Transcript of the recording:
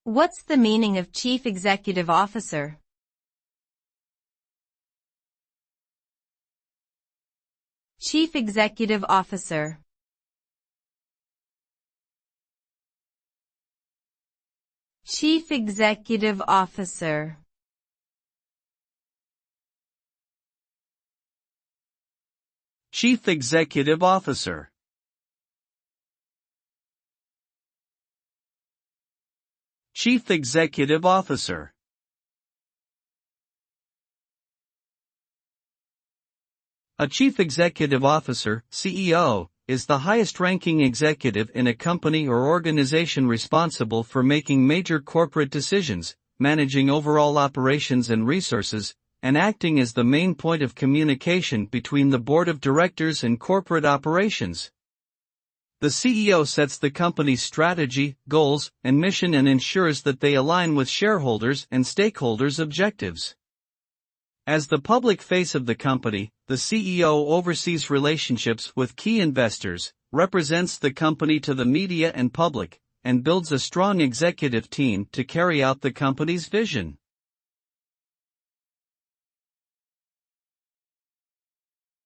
What's the meaning of Chief Executive Officer? Chief Executive Officer. Chief Executive Officer. Chief Executive Officer. Chief Executive Officer. A Chief Executive Officer, CEO, is the highest-ranking executive in a company or organization responsible for making major corporate decisions, managing overall operations and resources, and acting as the main point of communication between the board of directors and corporate operations. The CEO sets the company's strategy, goals, and mission and ensures that they align with shareholders' and stakeholders' objectives. As the public face of the company, the CEO oversees relationships with key investors, represents the company to the media and public, and builds a strong executive team to carry out the company's vision.